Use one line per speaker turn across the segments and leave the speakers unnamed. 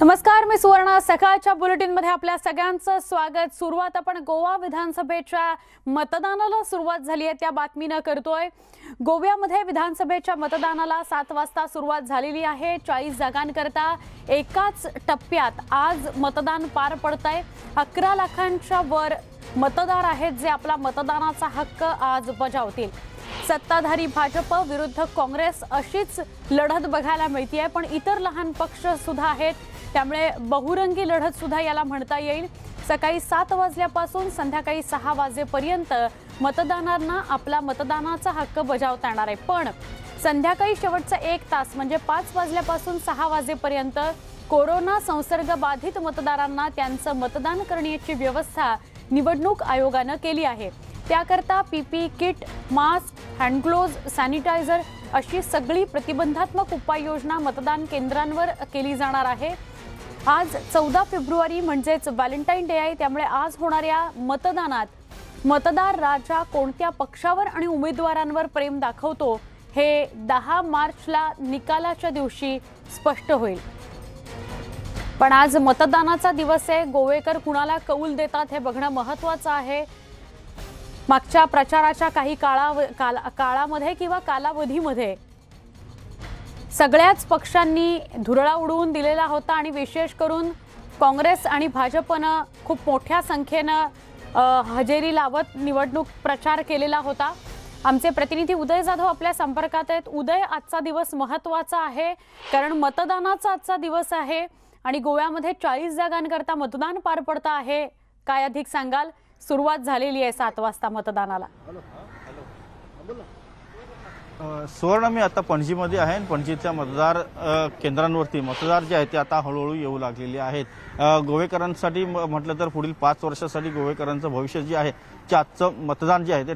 नमस्कार, मी सुवर्णा. सकाळच्या बुलेटिनमध्ये आपल्या सगळ्यांचं स्वागत. सुरुवात आपण गोवा विधानसभेच्या मतदानाला सुरुवात झाली आहे त्या बातमीने करतोय. गोव्यामध्ये विधानसभेच्या मतदानाला 7 वाजता सुरुवात झालेली आहे. 40 जागांकरता एकाच टप्प्यात आज मतदान पार पडतंय. 11 लाखांच्या वर मतदार आहेत जे आपला मतदानाचा हक्क आज बजावतील. सत्ताधारी भाजप विरुद्ध काँग्रेस अशीच लढत बघायला मिळते, पण इतर लहान पक्ष सुद्धा आहेत, त्यामुळे बहुरंगी लढत सुद्धा याला म्हणता येईल. सकाळी 7 वाजल्यापासून संध्याकाळी 6 वाजेपर्यंत मतदारांना आपला मतदानाचा हक्क बजावता येणार आहे. पण संध्याकाळी शेवटचा 1 तास म्हणजे 5 वाजल्यापासून 6 वाजेपर्यंत कोरोना संसर्ग बाधित मतदारांना त्यांचं मतदान करण्याची व्यवस्था निवडणूक आयोगाने केली आहे. त्याकरता पीपी किट, मास्क, हँडग्लोव्ज, सॅनिटायझर अशी सगळी प्रतिबंधात्मक उपाययोजना मतदान केंद्रांवर केली जाणार आहे. आज 14 फेब्रुवारी म्हणजेच व्हॅलेंटाईन डे आहे, त्यामुळे आज होणाऱ्या मतदानात मतदार राजा कोणत्या पक्षावर आणि उमेदवारांवर प्रेम दाखवतो हे 10 मार्चला निकालाच्या दिवशी स्पष्ट होईल. पण आज मतदानाचा दिवस आहे. गोवेकर कुणाला कौल देतात हे बघणं महत्त्वाचं आहे. मागच्या प्रचाराच्या काही काळामध्ये किंवा कालावधीमध्ये सगळ्याच पक्षांनी धुरळा उडवून दिलेला होता आणि विशेष करून काँग्रेस आणि भाजपनं खूप मोठ्या संख्येनं हजेरी लावत निवडणूक प्रचार केलेला होता. आमचे प्रतिनिधी उदय जाधव आपल्या संपर्कात आहेत. उदय, आजचा दिवस महत्त्वाचा आहे कारण मतदानाचा आजचा दिवस आहे आणि गोव्यामध्ये 40 जागांकरता मतदान पार पडतं आहे. काय अधिक सांगाल? सुरुवात झालेली आहे 7 वाजता मतदानाला.
सुवर्ण, मी आता पणजीमध्ये आहे. पणजीच्या मतदार केंद्रांवरती मतदार जे आहेत ते आता हळूहळू येऊ लागलेले आहेत. गोवेकरांसाठी म्हटलं तर पुढील 5 वर्षासाठी गोवेकरांचं भविष्य जे आहे ते आजचं मतदान जे आहे ते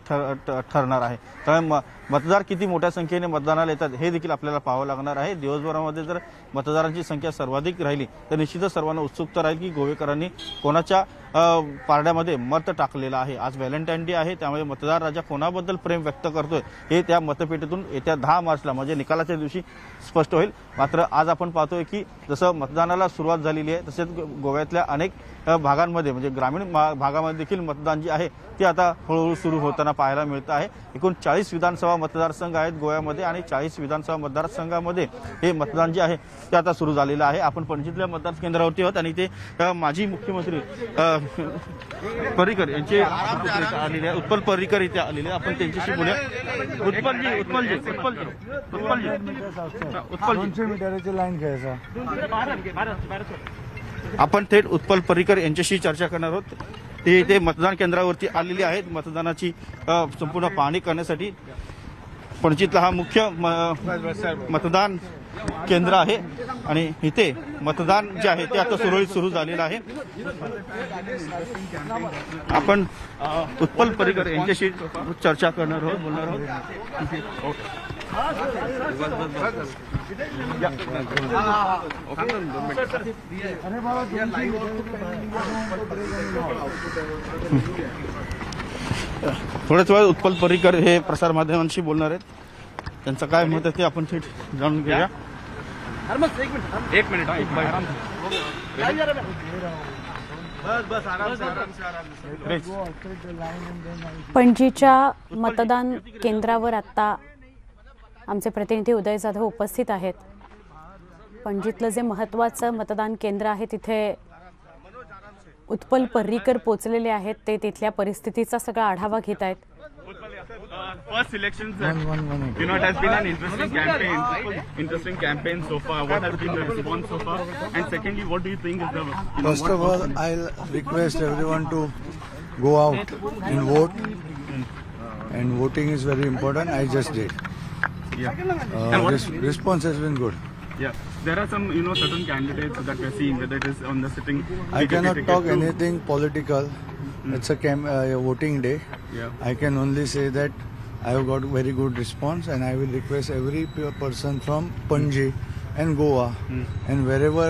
ठरणार आहे. त्यामुळे मतदार किती मोठ्या संख्येने मतदानाला येतात हे देखील आपल्याला पाहावं लागणार आहे. दिवसभरामध्ये जर मतदारांची संख्या सर्वाधिक राहिली तर निश्चितच सर्वांना उत्सुकता राहील की गोवेकरांनी कोणाच्या पारड्यामध्ये मत टाकलेलं आहे. आज व्हॅलेंटाईन डे आहे, त्यामुळे मतदार राजा कोणाबद्दल प्रेम व्यक्त करतोय हे त्या मतपेटीतून येत्या 10 मार्चला म्हणजे निकालाच्या दिवशी स्पष्ट होईल. मात्र आज आपण पाहतोय की जसं मतदानाला सुरुवात झालेली आहे तसेच गोव्यातल्या अनेक भागांमध्ये म्हणजे ग्रामीण भागामध्ये देखील मतदान जे आहे ते आता हळूहळू सुरू होताना पाहायला मिळतं आहे. एकूण 40 विधानसभा मतदारसंघ आहेत गोव्यामध्ये आणि 40 विधानसभा मतदारसंघामध्ये हे मतदान जे आहे ते आता सुरू झालेलं आहे. आपण पणजीतल्या मतदार केंद्रावरती आहोत आणि ते माजी मुख्यमंत्री पर्रिकर यांचे आलेले उत्पल पर्रिकर इथे आलेले. आपण त्यांच्याशी बोलूया. आपण थेट उत्पल पर्रिकर यांच्याशी चर्चा करणार आहोत. ते इथे मतदान केंद्रावरती आलेले आहेत मतदानाची संपूर्ण पाहणी करण्यासाठी. पणजीतला हा मुख्य मतदान केंद्र आहे आणि इथे मतदान जे आहे ते आता सुरळीत सुरू झालेलं आहे. आपण उत्पल पर्रिकर यांच्याशी चर्चा करणार आहोत, बोलणार आहोत. थोड्याच वेळात उत्पल पर्रिकर हे प्रसार माध्यमांशी बोलणार आहेत. त्यांचं काय मत आहे ते आपण थेट जाणून घेऊया. एक मिनिट
पणजीच्या मतदान केंद्रावर आता आमचे प्रतिनिधी उदय जाधव उपस्थित आहेत. पणजीतलं जे महत्त्वाचं मतदान केंद्र आहे तिथे उत्पल पर्रिकर पोहोचलेले आहेत. ते तिथल्या परिस्थितीचा सगळा आढावा घेत आहेत.
First elections, it has been an interesting campaign so far. What has been the response so far? And secondly, what do you think is the...
First of all, I'll request everyone to go out and vote. And voting is very important. I just did.
Yeah.
Response has been good.
Yeah. There are some, certain candidates that we're seeing, whether it is on the sitting...
I cannot talk anything political. It's a voting day.
Yeah.
I can only say that I have got very good response, and I will request every person from Panji and Goa and wherever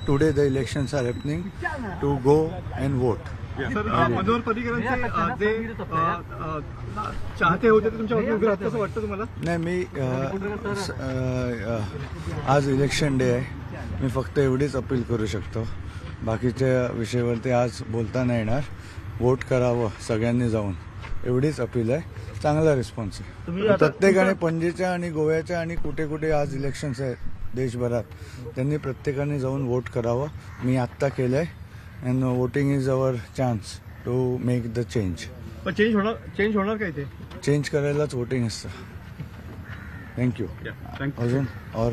today the elections are happening to go and vote.
Sir, Manohar पर्रिकरांचे जे चाहते होते ते तुमच्या उभे राहतात असं वाटतं तुम्हाला?
नाही, मी आज इलेक्शन डे आहे. मी फक्त एवढीच अपील करू शकतो. बाकीच्या विषयावरती आज बोलता नाही येणार. वोट करावं सगळ्यांनी जाऊन, एवढीच अपील आहे. चांगला रिस्पॉन्स आहे. प्रत्येकाने पणजीच्या आणि गोव्याच्या आणि कुठे कुठे आज इलेक्शन्स आहेत देशभरात, त्यांनी प्रत्येकाने जाऊन वोट करावं. मी आत्ता केलं आहे. And voting is our chance to make the change.
Change होणार काय ते?
चेंज करायलाच वोटिंग असतं. थँक्यू. अजून और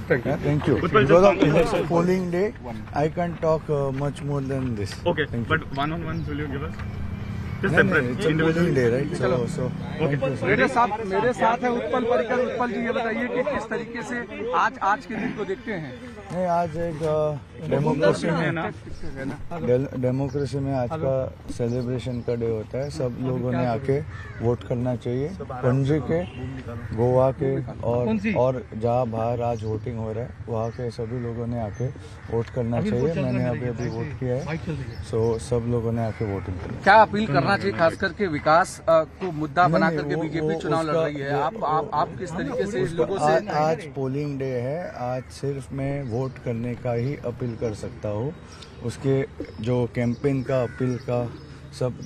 thank you. Because of election polling day, I can't talk much more than this.
Okay, but one-on-one will you give us? Just
No,
separate.
it's a polling day, right? So thank you, sir.
मेरे साथ है उत्पल परिकर. उत्पल जी, ये बताइए कि किस तरीके से आज के दिन को देखते हैं?
नहीं, आज एक डेमोक्रेसी में आज का सेलिब्रेशन का डे होता है. सब लोगों ने आके वोट करना चाहिए. पणजी के, गोवा के और जहाँ बाहर आज वोटिंग हो रहा है वहाँ के सभी लोगों ने आके वोट करना चाहिए. मैंने अभी वोट किया है. सो सब लोगों ने आके वोटिंग करना.
क्या अपील करना चाहिए, खास करके विकास को मुद्दा बना करके बीजेपी चुनाव लड़ रही है? आप किस तरीके से लोगों से?
आज पोलिंग डे है. आज सिर्फ मैं वोट करने का ही अपील कर सकता हूँ. उसके जो कैंपेन का अपील का सब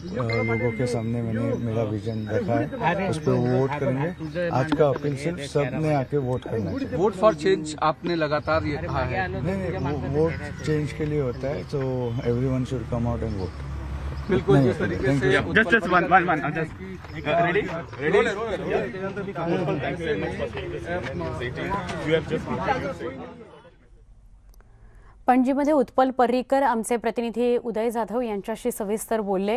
लोगों के सामने मैंने मेरा विजन रखा है. उस पर वोट करेंगे. आज का अपील सिर्फ सबने आके वोट करना चाहिए.
वोट फॉर चेंज आपने लगातार ये कहा है.
नहीं, वोट चेंज के लिए होता है. तो everyone should come out end vote.
बिल्कुल जिस तरीके से
Just one. Just ready? You have just.
पणजीमध्ये Utpal Parrikar आमचे प्रतिनिधी उदय जाधव यांच्याशी सविस्तर बोलले.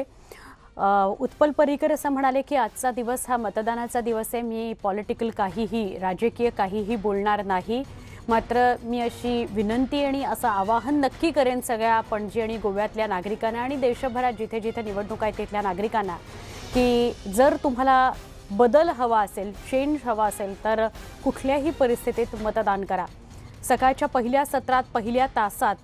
उत्पल पर्रीकर असं म्हणाले की आजचा दिवस हा मतदानाचा दिवस आहे. मी पॉलिटिकल काहीही राजकीय काहीही बोलणार नाही. मात्र मी अशी विनंती आणि असं आवाहन नक्की करेन सगळ्या पणजी आणि गोव्यातल्या नागरिकांना आणि देशभरात जिथे जिथे निवडणूक आहेत तिथल्या नागरिकांना की जर तुम्हाला बदल हवा असेल, चेंज हवा असेल तर कुठल्याही परिस्थितीत मतदान करा. सकाळच्या पहिल्या सत्रात पहिल्या तासात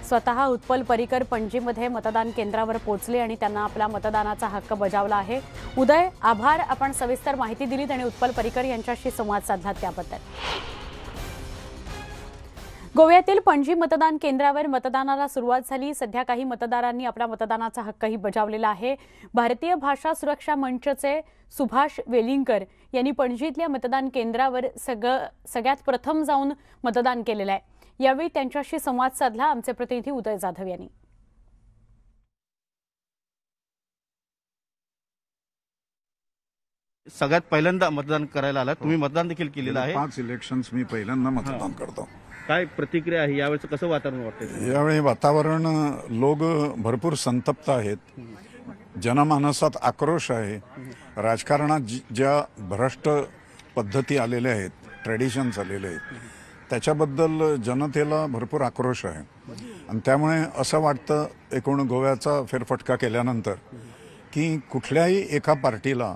स्वतः उत्पल पर्रीकर पणजीमध्ये मतदान केंद्रावर पोहोचले आणि त्यांना आपला मतदानाचा हक्क बजावला आहे. उदय, आभार. आपण सविस्तर माहिती दिलीत आणि उत्पल पर्रीकर यांच्याशी संवाद साधला त्याबद्दल. गोव्यातील पणजी मतदान केंद्रावर मतदानाला सुरुवात झाली. सध्या काही मतदारांनी आपला मतदानाचा हक्कही बजावलेला आहे. भारतीय भाषा सुरक्षा मंचचे सुभाष वेलिंगकर यांनी पणजीतल्या मतदान केंद्रावर सगळ्यात प्रथम जाऊन मतदान केलेलं आहे. यावेळी त्यांच्याशी संवाद साधला आमचे प्रतिनिधी उदय जाधव यांनी.
सगळ्यात पहिल्यांदा मतदान करायला आला. तुम्ही मतदान देखील केलेलं आहे.
5 इलेक्शन्स मी पहिल्यांदा मतदान करतो.
काय प्रतिक्रिया आहे? यावेळेचं कसं वातावरण वाटतंय?
यावेळी वातावरण लोक भरपूर संतप्त आहेत. जनमानसात आक्रोश आहे. राजकारणात ज्या भ्रष्ट पद्धती आलेल्या आहेत, ट्रेडिशन्स आलेले आहेत, त्याच्याबद्दल जनतेला भरपूर आक्रोश आहे. आणि त्यामुळे असं वाटतं एकूण गोव्याचा फेरफटका केल्यानंतर की कुठल्याही एका पार्टीला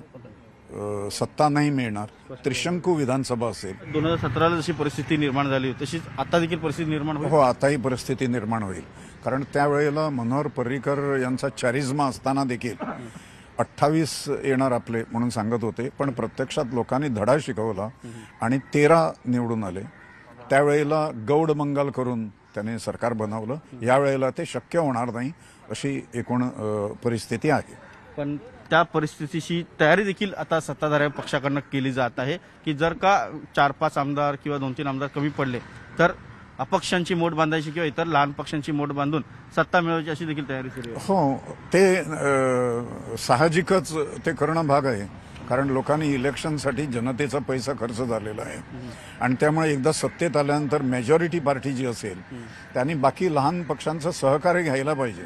सत्ता नाही मिळणार. त्रिशंकू विधानसभा असेल.
2017ला जशी परिस्थिती निर्माण झाली तशीच आता देखील परिस्थिती निर्माण होईल.
हो, आताही परिस्थिती निर्माण होईल. कारण त्यावेळेला मनोहर पर्रीकर यांचा चारिझमा असताना देखील 28 येणार आपले म्हणून सांगत होते. पण प्रत्यक्षात लोकांनी धडा शिकवला आणि 13 निवडून आले. त्यावेळेला गौड मंगल करून त्याने सरकार बनवलं. यावेळेला ते शक्य होणार नाही अशी एकूण परिस्थिती आहे.
पण त्या परिस्थितीची तयारी देखील आता सत्ताधारी पक्षाकडून केली जात आहे की जर का 4-5 आमदार किंवा 2-3 आमदार कमी पडले तर अपक्षांची मोठ बांधायची किंवा इतर लहान पक्षांची मोठ बांधून सत्ता मिळवायची अशी देखील तयारी सुरू आहे.
हो, ते साहजिकच ते करणं भाग आहे. कारण लोकांनी इलेक्शनसाठी जनतेचा पैसा खर्च झालेला आहे आणि त्यामुळे एकदा सत्तेत आल्यानंतर मेजॉरिटी पार्टी जी असेल त्यांनी बाकी लहान पक्षांचं सहकार्य घ्यायला पाहिजे.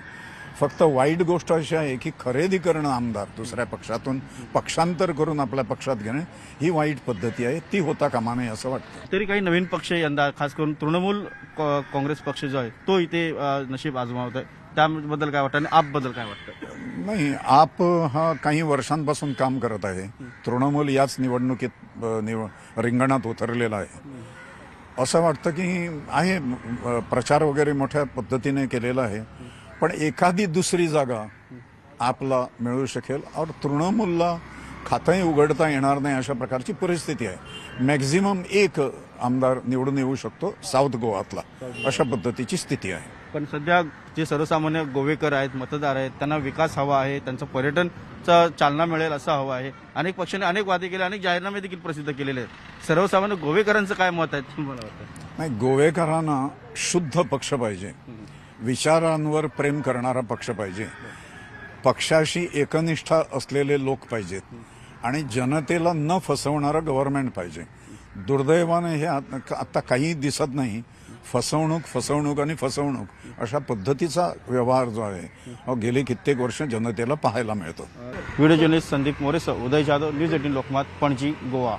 फक्त वाईट गोष्ट अशी आहे की खरेदी करणं आमदार दुसऱ्या पक्षातून पक्षांतर करून आपल्या पक्षात घेणं ही वाईट पद्धती आहे. ती होता कामा नये असं वाटतं.
तरी काही नवीन पक्ष यंदा खास करून तृणमूल काँग्रेस पक्ष जो आहे तो इथे नशीब आजमावत आहे. त्याबद्दल काय वाटतं आणि आपबद्दल काय वाटतं?
नाही, आप हा काही वर्षांपासून काम करत आहे. तृणमूल याच निवडणुकीत रिंगणात उतरलेला आहे. असं वाटतं की आहे प्रचार वगैरे मोठ्या पद्धतीने केलेला आहे. पण एखादी दुसरी जागा आपला मिळू शकेल और तृणमूलला खातंही उघडता येणार नाही अशा प्रकारची परिस्थिती आहे. मॅक्झिमम एक आमदार निवडून येऊ शकतो साऊथ गोवातला, अशा पद्धतीची स्थिती आहे.
पण सध्या जे सर्वसामान्य गोवेकर आहेत, मतदार आहेत, त्यांना विकास हवा आहे, त्यांचं पर्यटनचा चालना मिळेल असं हवं आहे. अनेक पक्षांनी अनेक वादे केले, अनेक जाहीरनामे देखील प्रसिद्ध केलेले आहेत. सर्वसामान्य गोवेकरांचं काय मत आहे तुम्हाला वाटतं?
नाही, गोवेकरांना शुद्ध पक्ष पाहिजे, विचारांवर प्रेम करणारा पक्ष पाहिजे, पक्षाशी एकनिष्ठा असलेले लोक पाहिजेत आणि जनतेला न फसवणारं गव्हर्नमेंट पाहिजे. दुर्दैवाने हे आता काही दिसत नाही. फसवणूक आणि फसवणूक अशा पद्धतीचा व्यवहार जो आहे गेली कित्येक वर्ष जनतेला पाहायला मिळतो.
व्हिडिओ जर्नलिस्ट संदीप मोरेसह उदय जाधव, न्यूज 18 लोकमत, पणजी, गोवा.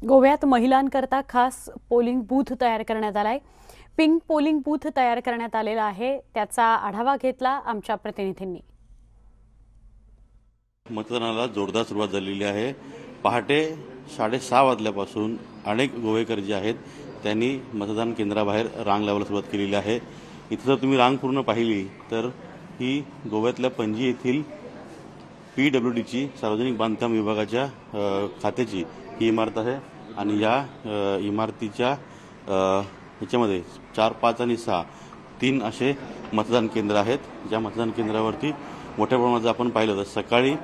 गोव्यात महिलांकरता खास पोलिंग बूथ तयार करण्यात आलाय. पिंक पोलिंग बूथ तयार करण्यात आलेला आहे, त्याचा आढावा घेतला आमच्या प्रतिनिधींनी.
मतदानाला जोरदार सुरुवात झालेली आहे. पहाटे 6:30 वाजल्यापासून अनेक गोवेकर जे आहेत त्यांनी मतदान केंद्राबाहेर रांग लावायला सुरुवात केलेली आहे. इथं जर तुम्ही रांग पूर्ण पाहिली तर ही गोव्यातल्या पणजी येथील PWDची सार्वजनिक बांधकाम विभागाच्या खात्याची ही इमारत आहे आणि या इमारतीच्या ह्याच्यामध्ये 4, 5 आणि 6 3 असे मतदान केंद्र आहेत. ज्या मतदान केंद्रावरती मोठ्या प्रमाणात आपण पाहिलं तर सकाळी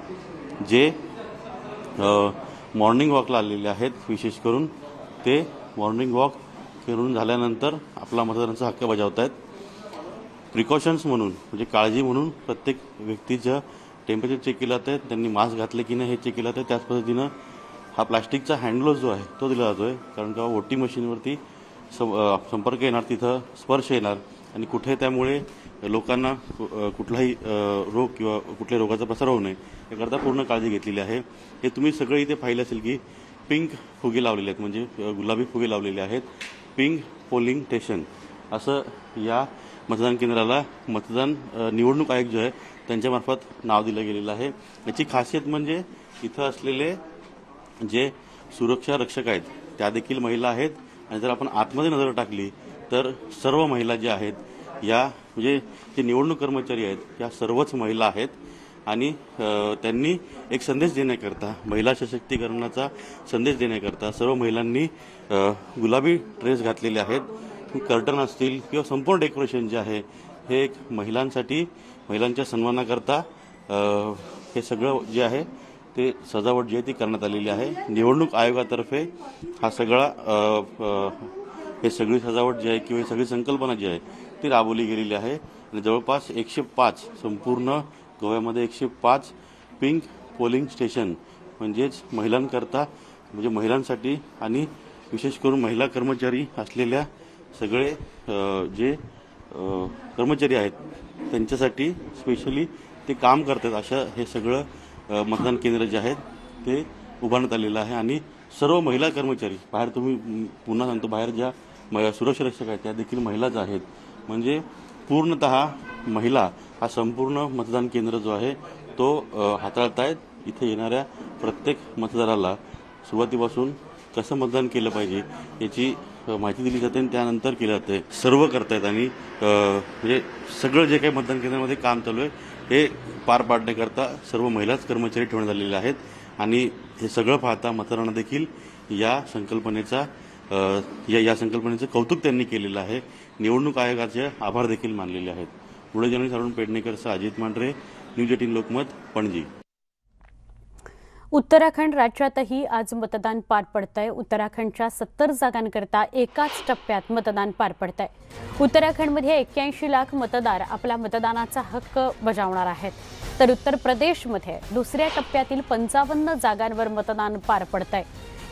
जे मॉर्निंग वॉकला आलेले आहेत, विशेष करून ते मॉर्निंग वॉक करून झाल्यानंतर आपला मतदानाचा हक्क बजावत आहेत. प्रिकॉशन्स म्हणून म्हणजे काळजी म्हणून प्रत्येक व्यक्तीचं टेम्परेचर चेक केलं जातं, त्यांनी मास्क घातले की नाही हे चेक केलं जातं. त्याच पद्धतीनं हा प्लास्टिकचा हँडग्लोव्ह जो आहे तो दिला जातोय, कारण का वोटिंग मशीनवरती संपर्क येणार, तिथं स्पर्श येणार आणि कुठे त्यामुळे लोकांना कुठलाही रोग किंवा कुठल्याही रोगाचा प्रसार होऊ नये याकरता पूर्ण काळजी घेतलेली आहे. हे तुम्ही सगळे इथे पाहिलं असेल की पिंक फुगे लावलेले आहेत, म्हणजे गुलाबी फुगे लावलेले आहेत. पिंक पोलिंग स्टेशन असं या मतदान केंद्राला मतदान निवडणूक आयोग जो आहे त्यांच्यामार्फत नाव दिलं गेलेलं आहे. याची खासियत म्हणजे इथं असलेले जे सुरक्षा रक्षक आहेत त्या देखील महिला आहेत आणि जर आपण आतमध्ये नजर टाकली तर सर्व महिला ज्या आहेत या म्हणजे जे निवडणूक कर्मचारी आहेत या सर्वच महिला आहेत आणि त्यांनी एक संदेश देण्याकरता, महिला सशक्तीकरणाचा संदेश देण्याकरता सर्व महिलांनी गुलाबी ड्रेस घातलेले आहेत. कर्टन असतील किंवा संपूर्ण डेकोरेशन जे आहे हे एक महिलांसाठी, महिलांच्या सन्मानाकरता हे सगळं जे आहे ते सजावट जी आहे ती करण्यात आलेली आहे. निवडणूक आयोगातर्फे हा सगळा हे सगळी सजावट जी आहे किंवा सगळी संकल्पना जी आहे ती राबवली गेलेली आहे आणि जवळपास 105 संपूर्ण गोव्यामध्ये 105 पिंक पोलिंग स्टेशन म्हणजेच महिलांकरता, म्हणजे महिलांसाठी आणि विशेष करून महिला कर्मचारी असलेल्या सगळे जे कर्मचारी आहेत त्यांच्यासाठी स्पेशली ते काम करतात अशा हे सगळं मतदान केंद्र जे आहेत ते उभारण्यात आलेलं आहे. आणि सर्व महिला कर्मचारी बाहेर, तुम्ही पुन्हा सांगतो, बाहेर ज्या सुरक्षा रक्षक आहेत त्या देखील महिलाच आहेत. म्हणजे पूर्णतः महिला हा संपूर्ण मतदान केंद्र जो आहे तो हाताळतायत. इथे येणाऱ्या प्रत्येक मतदाराला सुरुवातीपासून कसं मतदान केलं पाहिजे याची माहिती दिली जाते आणि त्यानंतर केलं जाते. सर्व करतायत आणि म्हणजे सगळं जे काही मतदान केंद्रामध्ये काम चालू आहे हे पार पाडण्याकरता सर्व महिलाच कर्मचारी ठेवण्यात आलेले आहेत आणि हे सगळं पाहता मतदारांना देखील या संकल्पनेचं कौतुक त्यांनी केलेलं आहे. निवडणूक आयोगाचे आभार देखील मानलेले आहेत. पुढे जर्नलिस्ट अरुण पेडणेकरसह अजित मांढरे, न्यूज 18 लोकमत, पणजी.
उत्तराखंड राज्यातही आज मतदान पार पडतंय. उत्तराखंडच्या 70 जागांकरता एकाच टप्प्यात मतदान पार पडतंय. उत्तराखंडमध्ये 81 लाख मतदार आपला मतदानाचा हक्क बजावणार आहेत, तर उत्तर प्रदेशमध्ये दुसऱ्या टप्प्यातील 55 जागांवर मतदान पार पडतंय.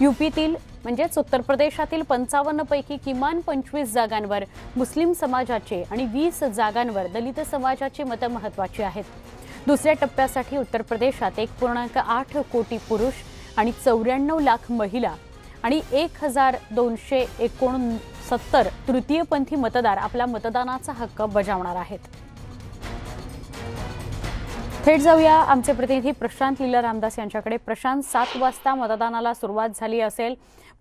यूपीतील म्हणजेच उत्तर प्रदेशातील 55 पैकी किमान 25 जागांवर मुस्लिम समाजाचे आणि 20 जागांवर दलित समाजाची मतं महत्त्वाची आहेत. दुसऱ्या टप्प्यासाठी उत्तर प्रदेशात 1.8 कोटी पुरुष आणि 94 लाख महिला आणि 1269 तृतीयपंथी मतदार आपला मतदानाचा हक्क बजावणार आहेत. थेट जाऊया आमचे प्रतिनिधी प्रशांत लीला रामदास यांच्याकडे. प्रशांत, 7 वाजता मतदानाला सुरुवात झाली असेल.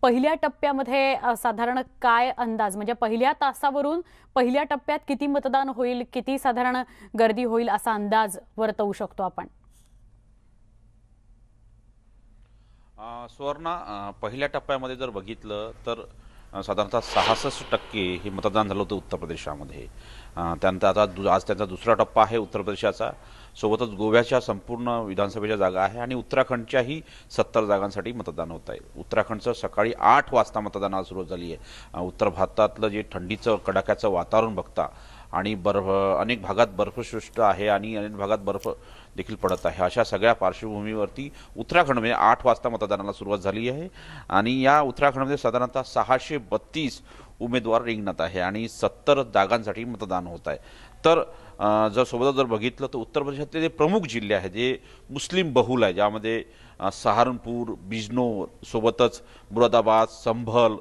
पहिल्या टप्प्यामध्ये साधारण काय अंदाज, म्हणजे पहिल्या तासावरून पहिल्या टप्प्यात किती मतदान होईल, किती साधारण गर्दी होईल असा अंदाज वर्तवू शकतो आपण?
सुवर्णा, पहिल्या टप्प्यामध्ये जर बघितलं तर साधारणतः 66% हे मतदान झालं होतं उत्तर प्रदेशामध्ये. त्यानंतर आता आज त्यांचा दुसरा टप्पा आहे उत्तर प्रदेशाचा. सोबतच गोव्याच्या संपूर्ण विधानसभेच्या जागा आहे आणि उत्तराखंडच्याही 70 जागांसाठी मतदान होत आहे. उत्तराखंडचं सकाळी 8 वाजता मतदानाला सुरुवात झाली आहे. उत्तर भारतातलं जे थंडीचं कडाक्याचं वातावरण बघता आणि अनेक भागात बर्फवृष्टी आहे आणि अनेक भागात बर्फ देखील पडत आहे. अशा सगळ्या पार्श्वभूमीवरती उत्तराखंडमध्ये 8 वाजता मतदानाला सुरुवात झाली आहे आणि या उत्तराखंडमध्ये साधारणतः 632 उमेदवार रिंगणात आहे आणि 70 जागांसाठी मतदान होत आहे. तर जर बघितलं तर उत्तर प्रदेशातले जे प्रमुख जिल्हे आहेत जे मुस्लिम बहुल आहे, ज्यामध्ये सहारनपूर, बिजनौर, सोबतच मुरादाबाद, संभल,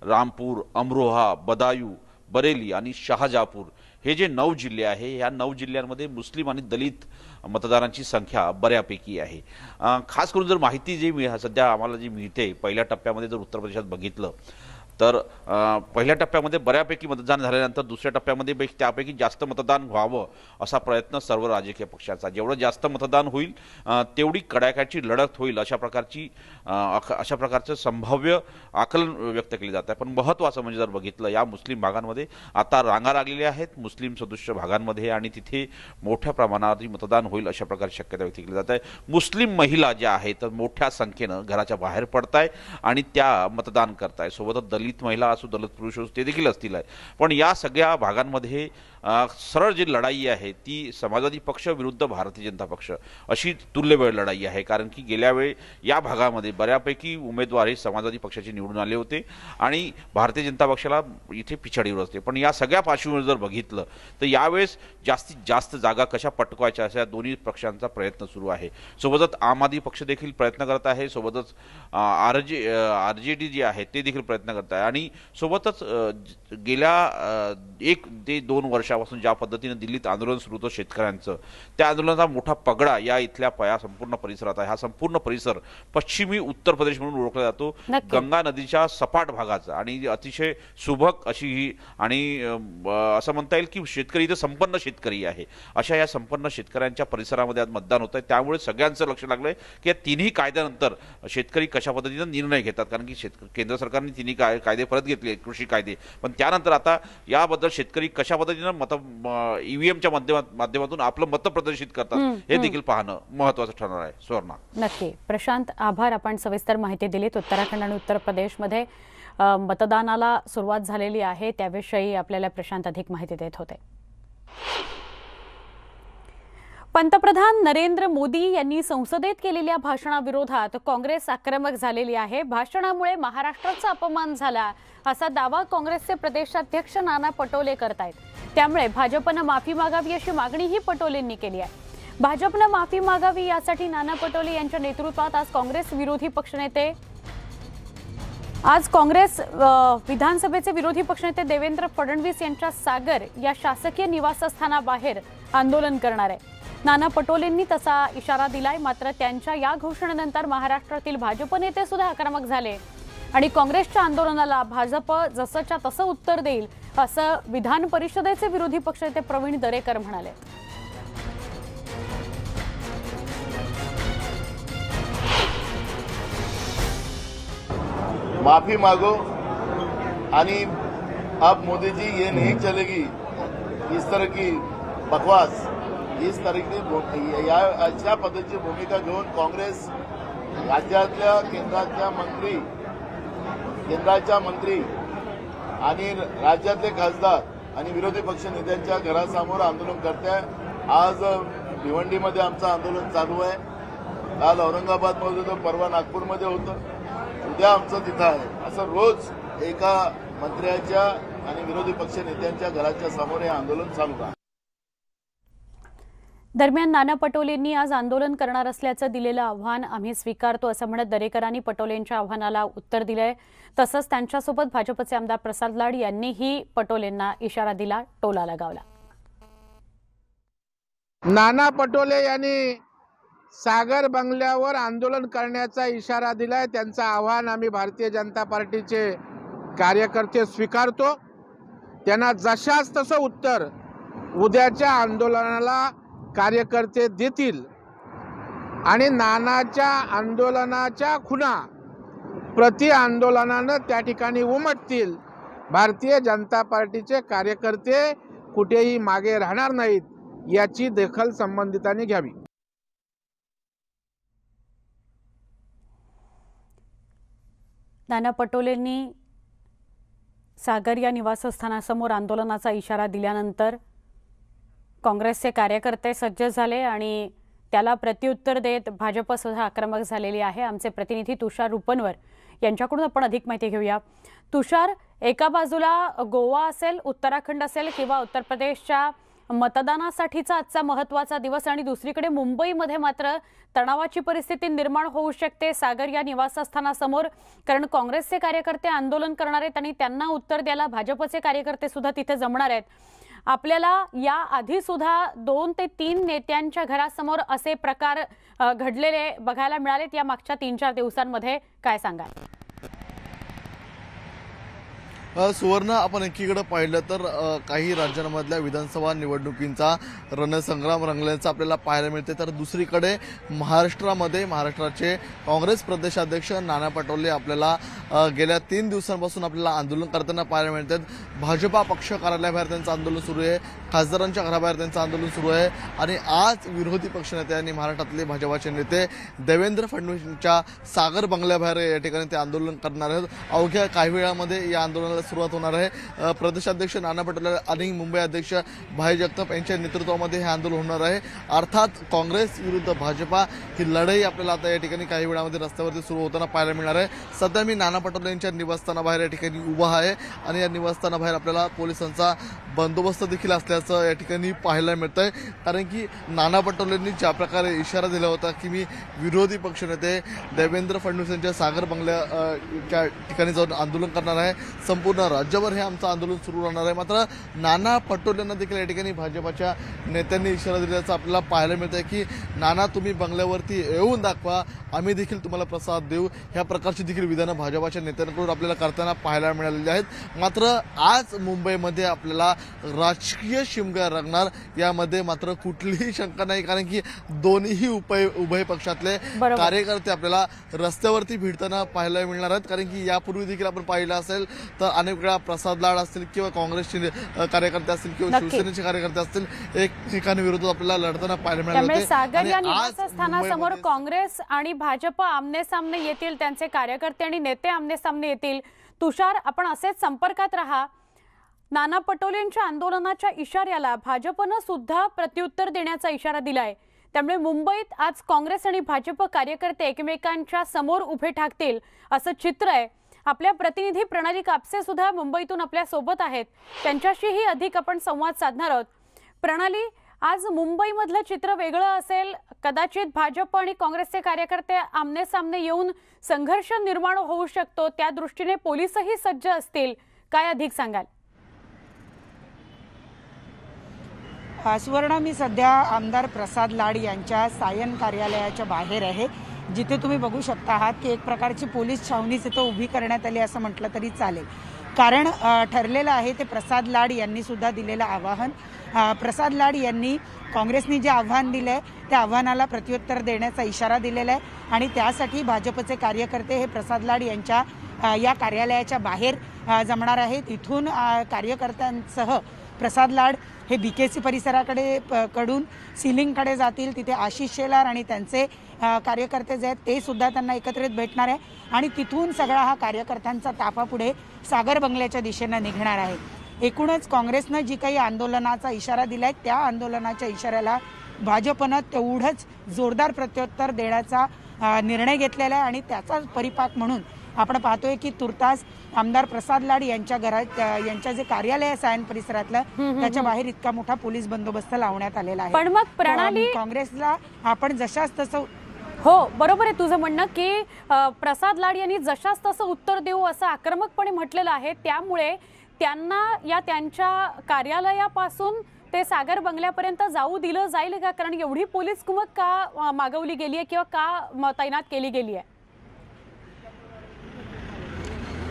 रामपूर, अमरोहा, बदायूं, बरेली आणि शहाजहाँपूर हे जे 9 जिल्हे आहे, या 9 जिल्ह्यांमध्ये मुस्लिम आणि दलित मतदारांची संख्या बऱ्यापैकी आहे. खास करून जर माहिती जी सध्या आम्हाला जी मिळते पहिल्या टप्प्यामध्ये जर उत्तर प्रदेशात बघितलं तर पहिल्या टप्प्यामध्ये बऱ्यापैकी मतदान झाल्यानंतर दुसऱ्या टप्प्यामध्ये त्यापैकी जास्त मतदान व्हावं असा प्रयत्न सर्व राजकीय पक्षांचा. जेवढं जास्त मतदान होईल तेवढी कडाक्याची लढत होईल अशा प्रकारचं संभाव्य आकलन व्यक्त केले जात आहे. पण महत्त्वाचं म्हणजे जर बघितलं या मुस्लिम भागांमध्ये आता रांगा लागलेल्या आहेत मुस्लिम सदृश्य भागांमध्ये आणि तिथे मोठ्या प्रमाणावर मतदान होईल अशा प्रकारची शक्यता व्यक्त केली जात आहे. मुस्लिम महिला ज्या आहेत तर मोठ्या संख्येनं घराच्या बाहेर पडताय आणि त्या मतदान करताय. सोबतच दलित महिला असो दलित पुरुष असो ते देखील असतील आहे. पण या सगळ्या भागांमध्ये सरळ जी लढाई आहे ती समाजवादी पक्ष विरुद्ध भारतीय जनता पक्ष अशी तुल्यबळ लढाई आहे. कारण की गेल्या वेळी या भागामध्ये बऱ्यापैकी उमेदवार हे समाजवादी पक्षाचे निवडून आले होते आणि भारतीय जनता पक्षाला इथे पिछाडीवर असते. पण या सगळ्या पार्श्वभूमीवर जर बघितलं तर यावेळेस जास्तीत जास्त जागा कशा पटकवायच्या अशा दोन्ही पक्षांचा प्रयत्न सुरू आहे. सोबतच आम आदमी पक्ष देखील प्रयत्न करत आहे. सोबतच RJD जे आहे ते देखील प्रयत्न करत आहे आणि सोबतच गेल्या 1 ते 2 वर्षापासून ज्या पद्धतीने दिल्लीत आंदोलन सुरू होतं शेतकऱ्यांचं, त्या आंदोलनाचा मोठा पगडा या इथल्या संपूर्ण परिसरात आहे. हा संपूर्ण परिसर पश्चिमी उत्तर प्रदेश म्हणून ओळखला जातो. गंगा नदीच्या सपाट भागाचा आणि अतिशय सुबक अशी ही आणि असं म्हणता येईल की शेतकरी इथं संपन्न शेतकरी आहे. अशा या संपन्न शेतकऱ्यांच्या परिसरामध्ये आज मतदान होत आहे. त्यामुळे सगळ्यांचं लक्ष लागलंय की या तिन्ही कायद्यानंतर शेतकरी कशा पद्धतीने निर्णय घेतात. कारण की केंद्र सरकारने तिन्ही कायदे परत घेतले कृषी कायदे, पण त्यानंतर आता याबद्दल शेतकरी कशा पद्धतीने ईव्हीएमच्या माध्यमातून आपलं मत प्रदर्शित करतात हे देखील पाहणं महत्त्वाचं ठरणार आहे. सुवर्णा,
नक्की. प्रशांत, आभार. आपण सविस्तर माहिती दिलीत. उत्तराखंड आणि उत्तर प्रदेशमध्ये मतदानाला सुरुवात झालेली आहे त्याविषयी आपल्याला प्रशांत अधिक माहिती देत होते. पंतप्रधान नरेंद्र मोदी यांनी संसदेत केलेल्या भाषणाविरोधात काँग्रेस आक्रमक झालेली आहे. भाषणामुळे महाराष्ट्राचा अपमान झाला असा दावा काँग्रेसचे प्रदेशाध्यक्ष नाना पटोले करतायत. त्यामुळे भाजपनं माफी मागावी अशी मागणीही पटोलेंनी केली आहे. भाजपनं माफी मागावी यासाठी नाना पटोले यांच्या नेतृत्वात आज काँग्रेस विधानसभेचे विरोधी पक्षनेते देवेंद्र फडणवीस यांच्या सागर या शासकीय निवासस्थानाबाहेर आंदोलन करणार आहे. नाना पटोलेंनी तसा इशारा दिलाय. मात्र त्यांच्या या घोषणेनंतर महाराष्ट्रातील भाजप नेते सुद्धा आक्रमक झाले आणि काँग्रेसच्या आंदोलनाला भाजप जसंच्या तसं उत्तर देईल असं विधान परिषदेचे विरोधी पक्षनेते प्रवीण दरेकर म्हणाले.
माफी मांगो आणि अब मोदी जी ये नहीं चलेगी, इस तरह की बकवास, इस तरह की या अशा पद्धतीची भूमिका घेऊन काँग्रेस राज्यातल्या केंद्राच्या मंत्री आणि राज्यातले खासदार आणि विरोधी पक्ष नेत्यांच्या घरासमोर आंदोलन करते. आज भिवंडीमध्ये आमचं आंदोलन चालू आहे. काल औरंगाबादमध्ये होतं, परवा नागपूरमध्ये होतं, उद्या आमचं तिथं आहे. असं रोज एका मंत्र्याच्या आणि विरोधी पक्ष नेत्यांच्या घराच्या समोर हे आंदोलन चालू आहे.
दरम्यान नाना पटोलेंनी आज आंदोलन करणार असल्याचं दिलेलं आव्हान आम्ही स्वीकारतो असं म्हणत दरेकरांनी पटोलेंच्या आव्हानाला उत्तर दिलंय. तसंच त्यांच्यासोबत भाजपचे आमदार प्रसाद लाड यांनीही पटोलेंना इशारा दिला, टोला लगावला.
नाना पटोले यांनी सागर बंगल्यावर आंदोलन करण्याचा इशारा दिलाय. त्यांचं आव्हान आम्ही भारतीय जनता पार्टीचे कार्यकर्ते स्वीकारतो. त्यांना जशास तसं उत्तर उद्याच्या आंदोलनाला कार्यकर्ते देतील. आणि नानाच्या आंदोलनाच्या खुणा प्रति आंदोलनानं त्या ठिकाणी उमटतील। भारतीय जनता पार्टीचे कार्यकर्ते कुठेही मागे राहणार नाहीत, याची दखल संबंधितांनी घ्यावी।
नाना पटोलेंनी सागर या निवासस्थानासमोर आंदोलनाचा इशारा दिल्यानंतर काँग्रेसचे कार्यकर्ते सज्ज झाले आणि त्याला प्रत्युत्तर देत भाजप सुद्धा आक्रमक झालेली आहे। आमचे प्रतिनिधी तुषार रुपनवर यांच्याकडून आपण अधिक माहिती घेऊया। तुषार, एका बाजूला गोवा असेल, उत्तराखंड असेल किंवा उत्तर प्रदेशच्या मतदानासाठीचा आजचा महत्त्वाचा दिवस आणि दुसरीकडे मुंबईमध्ये मात्र तणावाची परिस्थिती निर्माण होऊ शकते सागर या निवासस्थानासमोर, कारण काँग्रेसचे कार्यकर्ते आंदोलन करणार आहेत आणि त्यांना उत्तर द्यायला भाजपचे कार्यकर्ते सुद्धा तिथे जमणार आहेत। आपल्याला या आधी सुद्धा 2 ते 3 नेत्यांच्या घरासमोर असे प्रकार घडलेले बघायला मिळालेत या मागच्या 3-4 दिवसांमध्ये, काय सांगाल?
सुवर्ण, आपण एकीकडे पाहिलं तर काही राज्यांमधल्या विधानसभा निवडणुकींचा रणसंग्राम रंगल्याचं आपल्याला पाहायला मिळते, तर दुसरीकडे महाराष्ट्राचे काँग्रेस प्रदेशाध्यक्ष नाना पटोले आपल्याला गेल्या 3 दिवसांपासून आपल्याला आंदोलन करताना पाहायला मिळतात। भाजपा पक्ष कार्यालयाबाहेर त्यांचं आंदोलन सुरू आहे, खासदारांच्या घराबाहेर त्यांचं आंदोलन सुरू आहे आणि आज विरोधी पक्षनेते आणि महाराष्ट्रातले भाजपाचे नेते देवेंद्र फडणवीसांच्या सागर बंगल्याबाहेर या ठिकाणी ते आंदोलन करणार आहेत। अवघ्या काही वेळामध्ये या आंदोलनाला सुरुवात होणार आहे। प्रदेशाध्यक्ष नाना पटोले आणि मुंबई अध्यक्ष भाई जगताप यांच्या नेतृत्वामध्ये हे आंदोलन होणार आहे। अर्थात काँग्रेस विरुद्ध भाजपा ही लढाई आपल्याला आता या ठिकाणी काही वेळामध्ये रस्त्यावरती सुरू होताना पाहायला मिळणार आहे। सध्या मी नाना पटोले यांच्या निवासस्थानाबाहेर या ठिकाणी उभा आहे आणि या निवासस्थानाबाहेर आपल्याला पोलिसांचा बंदोबस्त देखील असल्याचं या ठिकाणी पाहायला मिळतंय, कारण की नाना पटोलेंनी ज्या प्रकारे इशारा दिला होता की मी विरोधी पक्षनेते देवेंद्र फडणवीस यांच्या सागर बंगल्या ठिकाणी जाऊन आंदोलन करणार आहे, संपूर्ण राज्यभर हे आमचं आंदोलन सुरू राहणार आहे। मात्र नाना पटोलेंना देखील या ठिकाणी भाजपाच्या नेत्यांनी इशारा दिल्याचं आपल्याला पाहायला मिळतंय की नाना तुम्ही बंगल्यावरती येऊन दाखवा, आम्ही देखील तुम्हाला प्रसाद देऊ, ह्या प्रकारची देखील विधानं भाजपाच्या नेत्यांकडून आपल्याला करताना पाहायला मिळालेली आहेत। मात्र आज मुंबईमध्ये आपल्याला राजकीय शिमगा रंगणार यामध्ये मात्र कुठलीही शंका नाही, कारण की दोन्ही उभय पक्षातले कार्यकर्ते आपल्याला रस्त्यावरती भिडताना पाहायला मिळणार आहेत, कारण की यापूर्वी देखील आपण पाहिलं असेल तर अनेक वेळा प्रसाद लाड असतील किंवा काँग्रेसचे कार्यकर्ते असतील किंवा शिवसेनेचे कार्यकर्ते असतील एक ठिकाणी विरोधात आपल्याला लढताना पाहायला मिळाले।
सागर या निवासस्थानासमोर काँग्रेस आणि भाजप आमने सामने येतील, त्यांचे कार्यकर्ते आणि नेते आमने सामने येतील। तुषार, आपण असेच संपर्कात राहा। नाना पटोलेंच्या आंदोलनाच्या इशाऱ्याला भाजपनं सुद्धा प्रत्युत्तर देण्याचा इशारा दिलाय, त्यामुळे मुंबईत आज काँग्रेस आणि भाजप कार्यकर्ते एकमेकांच्या समोर उभे ठाकतील असं चित्र आहे। आपल्या प्रतिनिधी प्रणाली कापसे सुद्धा मुंबईतून आपल्या सोबत आहेत, त्यांच्याशीही अधिक आपण संवाद साधणार आहोत। प्रणाली, आज मुंबईमधलं चित्र वेगळं असेल, कदाचित भाजप आणि काँग्रेसचे कार्यकर्ते आमने सामने येऊन संघर्ष निर्माण होऊ शकतो, त्या दृष्टीने पोलीसही सज्ज असतील, काय अधिक सांगाल?
सुवर्ण, मी सध्या आमदार प्रसाद लाड यांच्या सायन कार्यालयाच्या बाहेर आहे, जिथे तुम्ही बघू शकता आहात की एक प्रकारची पोलीस छावणीच इथं उभी करण्यात आली असं म्हटलं तरी चालेल, कारण ठरलेलं आहे ते प्रसाद लाड यांनी सुद्धा दिलेलं आवाहन। प्रसाद लाड यांनी काँग्रेसने जे आव्हान दिलं आहे त्या आव्हानाला प्रत्युत्तर देण्याचा इशारा दिलेला आहे आणि त्यासाठी भाजपचे कार्यकर्ते हे प्रसाद लाड यांच्या या कार्यालयाच्या बाहेर जमणार आहेत। इथून कार्यकर्त्यांसह प्रसाद लाड हे BKC परिसराकडे कडून सिलिंगकडे जातील, तिथे आशिष शेलार आणि त्यांचे कार्यकर्ते जे आहेत ते सुद्धा त्यांना एकत्रित भेटणार आहे आणि तिथून सगळा हा कार्यकर्त्यांचा ताफा पुढे सागर बंगल्याच्या दिशेने निघणार आहे। एकूणच काँग्रेसनं जी काही आंदोलनाचा इशारा दिलाय त्या आंदोलनाच्या इशाऱ्याला भाजपनं तेवढंच जोरदार प्रत्युत्तर देण्याचा निर्णय घेतलेला आहे आणि त्याचाच परिपाक म्हणून आपण पाहतोय की तुर्तास आमदार प्रसाद लाड यांच्या घरात यांच्या जे कार्यालय आहे सायन परिसरातलं त्याच्या बाहेर इतका मोठा पोलीस बंदोबस्त लावण्यात आलेला आहे।
पण मग प्रणाली,
काँग्रेसला आपण जशास तसं,
हो बरोबर आहे तुझं म्हणणं की प्रसाद लाड यांनी जशास तसं उत्तर देऊ असं आक्रमकपणे म्हटलेलं आहे, त्यामुळे त्यांना या त्यांच्या कार्यालयापासून ते सागर बंगल्यापर्यंत जाऊ दिलं जाईल का? कारण एवढी पोलीस कुमक का मागवली गेली आहे किंवा का तैनात केली गेली आहे?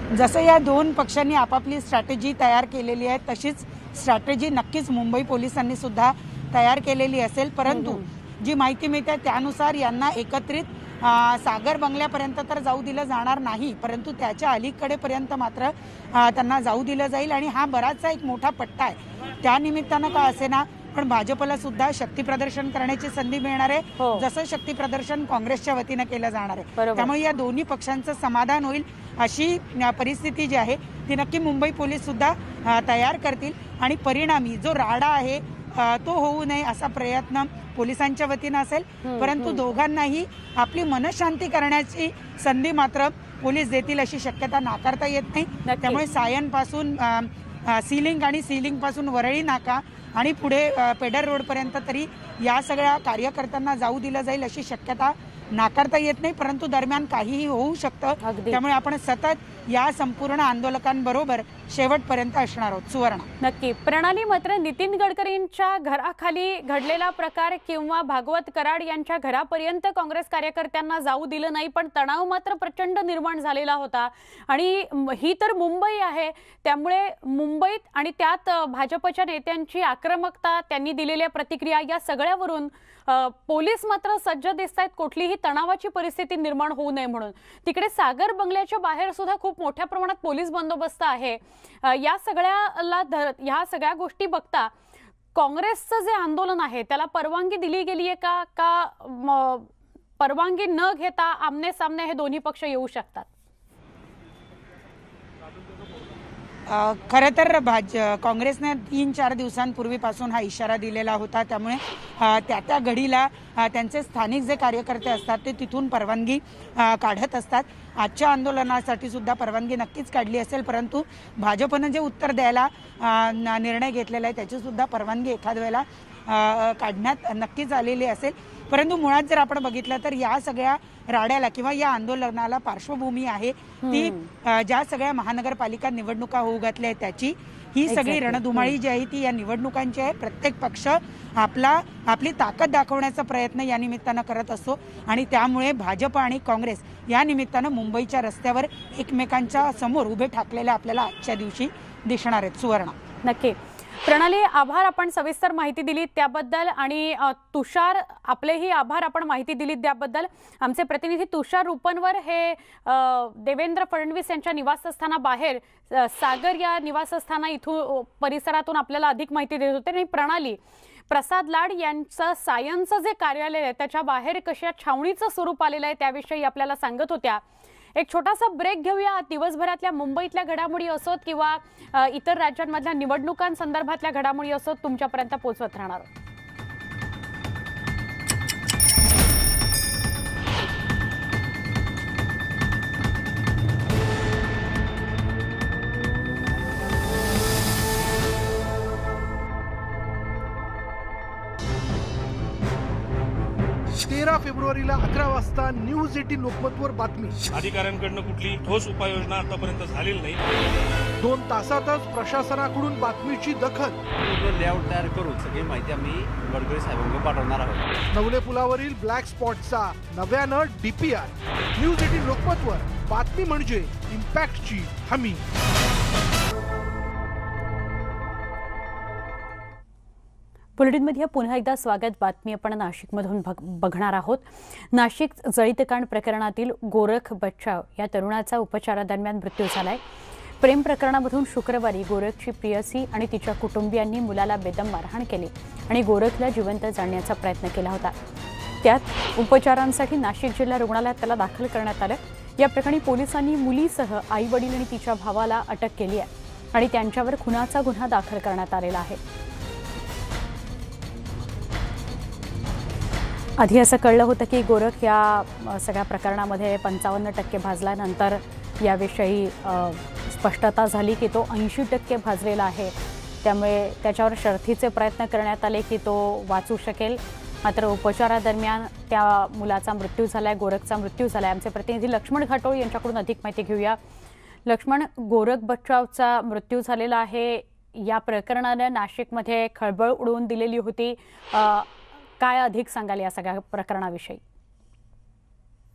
जसं या दोन पक्षांनी आपापली स्ट्रॅटेजी तयार केलेली आहे तशीच स्ट्रॅटेजी नक्कीच मुंबई पोलिसांनी सुद्धा तयार केलेली असेल, परंतु जी माहिती मिळते त्यानुसार यांना एकत्रित सागर बंगल्यापर्यंत तर जाऊ दिलं जाणार नाही, परंतु त्याच्या अलीकडेपर्यंत मात्र त्यांना जाऊ दिलं जाईल आणि हा बराचसा एक मोठा पट्टा आहे. त्यानिमित्तानं का असेना पण भाजपला सुद्धा शक्ती प्रदर्शन करण्याची संधी मिळणार आहे, जसं शक्ती प्रदर्शन काँग्रेसच्या वतीनं केलं जाणार आहे. त्यामुळे या दोन्ही पक्षांचं समाधान होईल अशी परिस्थिती जी आहे ती नक्की मुंबई पोलीस सुद्धा तयार करतील आणि परिणामी जो राडा आहे तो होऊ नये असा प्रयत्न पोलिसांच्या वतीनं असेल, परंतु दोघांनाही आपली मनशांती करण्याची संधी मात्र पोलीस देतील अशी शक्यता नाकारता येत नाही. त्यामुळे सायनपासून सीलिंग आणि सीलिंग पासून वरळी नाका आणि पुढे पेडर रोडपर्यंत तरी या सगळ्या कार्यकर्त्यांना जाऊ दिलं जाईल अशी शक्यता नाकारता येत नाही, परंतु दरम्यान काहीही होऊ शकतं. त्यामुळे आपण सतत या संपूर्ण आंदोलकांबरोबर शेवटपर्यंत असणार आहोत. सुवर्ण
नक्की. प्रणाली, मात्र नितीन गडकरींच्या घराखाली घडलेला प्रकार किंवा भागवत कराड यांच्या घरापर्यंत काँग्रेस कार्यकर्त्यांना जाऊ दिलं नाही, पण तणाव मात्र प्रचंड निर्माण झालेला होता आणि ही तर मुंबई आहे, त्यामुळे मुंबईत आणि त्यात भाजपच्या नेत्यांची आक्रमकता, त्यांनी दिलेल्या प्रतिक्रिया या सगळ्यावरून पोलीस मात्र सज्ज दिसत आहेत कुठलीही तणावाची परिस्थिती निर्माण होऊ नये म्हणून. तिकडे सागर बंगल्याच्या बाहेर सुद्धा खूप मोठ्या प्रमाणात पोलीस बंदोबस्त आहे. या सगळ्या गोष्टी बघता काँग्रेसचं जे आंदोलन आहे त्याला परवानगी दिली गेली आहे का परवानगी न घेता आमने सामने हे दोन्ही पक्ष येऊ शकतात?
खरं तर काँग्रेसने 3-4 दिवसांपूर्वीपासून हा इशारा दिलेला होता. त्यामुळे त्या घडीला त्यांचे स्थानिक जे कार्यकर्ते असतात ते तिथून परवानगी काढत असतात. आजच्या आंदोलनासाठी सुद्धा परवानगी नक्कीच काढली असेल, परंतु भाजपनं जे उत्तर द्यायला निर्णय घेतलेला आहे त्याची सुद्धा परवानगी एखाद वेळेला काढण्यात नक्कीच आलेली असेल. परंतु मुळात जर आपण बघितलं तर या सगळ्या राड्याला किंवा या आंदोलनाला पार्श्वभूमी आहे ती ज्या सगळ्या महानगरपालिका निवडणुका होऊ घातल्या आहेत त्याची. ही सगळी रणधुमाळी जी आहे ती या निवडणुकांची आहे. प्रत्येक पक्ष आपली ताकद दाखवण्याचा प्रयत्न या निमित्तानं करत असतो आणि त्यामुळे भाजप आणि काँग्रेस या निमित्तानं मुंबईच्या रस्त्यावर एकमेकांच्या समोर उभे ठाकलेले आपल्याला आजच्या दिवशी दिसणार आहेत. सुवर्ण
नक्की. प्रणाली, आभार, आपण सविस्तर माहिती दिली त्याबद्दल. आणि तुषार, आपलेही आभार, आपण माहिती दिली त्याबद्दल. आमचे प्रतिनिधी तुषार रुपनवर हे देवेंद्र फडणवीस यांच्या निवासस्थानाबाहेर सागर या निवासस्थाना इथून परिसरातून आपल्याला अधिक माहिती देत होते. आणि प्रणाली, प्रसाद लाड यांचं सायनचं जे कार्यालय आहे त्याच्या बाहेर कशा छावणीचं स्वरूप आलेलं आहे त्याविषयी आपल्याला सांगत होत्या. एक छोटासा ब्रेक घेऊया. दिवसभरातल्या मुंबईतल्या घडामोडी असोत किंवा इतर राज्यांमधल्या निवडणुकांसंदर्भातल्या घडामोडी असोत तुमच्यापर्यंत पोहोचवत राहणार.
फेब्रुवारीला 11 वाजता न्यूज 18 लोकमतवर बातमी.
अधिकाऱ्यांकडून कुठली ठोस उपाययोजना आतापर्यंत झालेली नाही.
2 तासातच प्रशासनाकडून बातमीची दखल.
लेआउट तयार करून सगळी माहिती आम्ही गडकरी साहेबांना पाठवणार आहोत.
नवले पुलावरील ब्लॅक स्पॉटचा नव्यानं DPR. न्यूज 18 लोकमतवर बातमी म्हणजे इम्पॅक्टची हमी.
बुलेटिनमध्ये पुन्हा एकदा स्वागत. बातमी आपण नाशिकमधून बघणार आहोत. नाशिक जळीतकांड प्रकरणातील गोरख बच्चाव या तरुणाचा उपचारादरम्यान मृत्यू झालाय. प्रेम प्रकरणामधून शुक्रवारी गोरखची प्रियसी आणि तिच्या कुटुंबियांनी मुलाला बेदम मारहाण केली आणि गोरखला जिवंत जाळण्याचा प्रयत्न केला होता. त्यात उपचारांसाठी नाशिक जिल्हा रुग्णालयात त्याला दाखल करण्यात आलं. या प्रकरणी पोलिसांनी मुलीसह आई वडील आणि तिच्या भावाला अटक केली आहे आणि त्यांच्यावर खुनाचा गुन्हा दाखल करण्यात आलेला आहे. आधी असं कळलं होतं की गोरख या सगळ्या प्रकरणामध्ये 55% भाजल्यानंतर याविषयी स्पष्टता झाली की तो 80% भाजलेला आहे. त्यामुळे त्याच्यावर शर्थीचे प्रयत्न करण्यात आले की तो वाचू शकेल. मात्र उपचारादरम्यान त्या मुलाचा मृत्यू झालाय, गोरखचा मृत्यू झालाय. आमचे प्रतिनिधी लक्ष्मण घाटोळ यांच्याकडून अधिक माहिती घेऊया. लक्ष्मण, गोरख बच्चावचा मृत्यू झालेला आहे. या प्रकरणाने नाशिकमध्ये खळबळ उडवून दिलेली होती. काय अधिक सांगाल या सगळ्या प्रकरणाविषयी?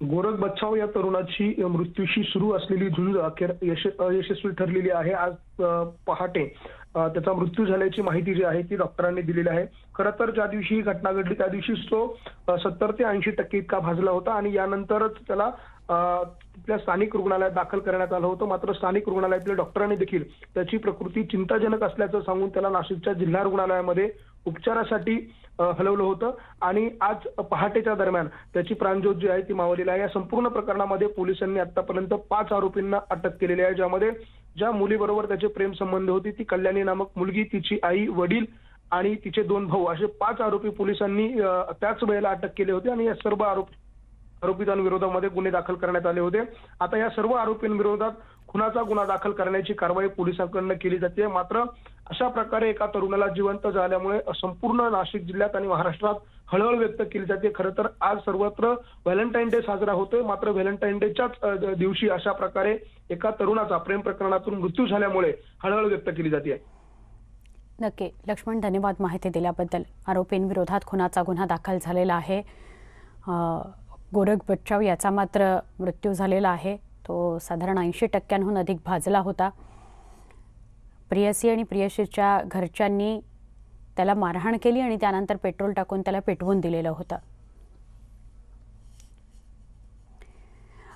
गोरख बच्चाव या तरुणाची मृत्यूशी सुरू असलेली झुंज अखेर अयशस्वी ठरलेली आहे. आज पहाटे त्याचा मृत्यू झाल्याची माहिती जी आहे ती डॉक्टरांनी दिलेली आहे. खरं तर ज्या दिवशी ही घटना घडली त्या दिवशीच तो 70 ते 80% इतका भाजला होता आणि यानंतरच त्याला तिथल्या स्थानिक रुग्णालयात दाखल करण्यात आलं होतं. मात्र स्थानिक रुग्णालयातील डॉक्टरांनी देखील त्याची प्रकृती चिंताजनक असल्याचं सांगून त्याला नाशिकच्या जिल्हा रुग्णालयामध्ये उपचारासाठी हलवलं होतं आणि आज पहाटेच्या दरम्यान त्याची प्राणज्योत जी आहे ती मावलेली आहे. या संपूर्ण प्रकरणामध्ये पोलिसांनी आतापर्यंत 5 आरोपींना अटक केलेली आहे, ज्यामध्ये ज्या मुलीबरोबर त्याचे प्रेम संबंध होते ती कल्याणी नामक मुलगी, तिची आई, वडील आणि तिचे 2 भाऊ असे 5 आरोपी पोलिसांनी त्याच वेळेला अटक केले होते आणि या सर्व आरोपितांविरोधामध्ये गुन्हे दाखल करण्यात आले होते. आता या सर्व आरोपींविरोधात खुनाचा गुन्हा दाखल करण्याची कारवाई पोलिसांकडून केली जाते. मात्र अशा प्रकारे एका तरुणाला जिवंत झाल्यामुळे संपूर्ण नाशिक जिल्ह्यात आणि महाराष्ट्रात हळहळ व्यक्त केली जाते. खरं तर आज सर्वत्र व्हॅलेंटाईन डे साजरा होतोय, मात्र व्हॅलेंटाईन डेच्याच दिवशी अशा प्रकारे एका तरुणाचा प्रेम प्रकरणातून मृत्यू झाल्यामुळे हळहळ व्यक्त केली जाते.
नक्की लक्ष्मण, धन्यवाद माहिती दिल्याबद्दल. आरोपींविरोधात खुनाचा गुन्हा दाखल झालेला आहे. गोरख बच्चाव याचा मात्र मृत्यू झालेला आहे. तो साधारण 80% अधिक भाजला होता. प्रियसी आणि प्रियसीच्या घरच्यांनी त्याला मारहाण केली आणि त्यानंतर पेट्रोल टाकून त्याला पेटवून दिलेलं होतं.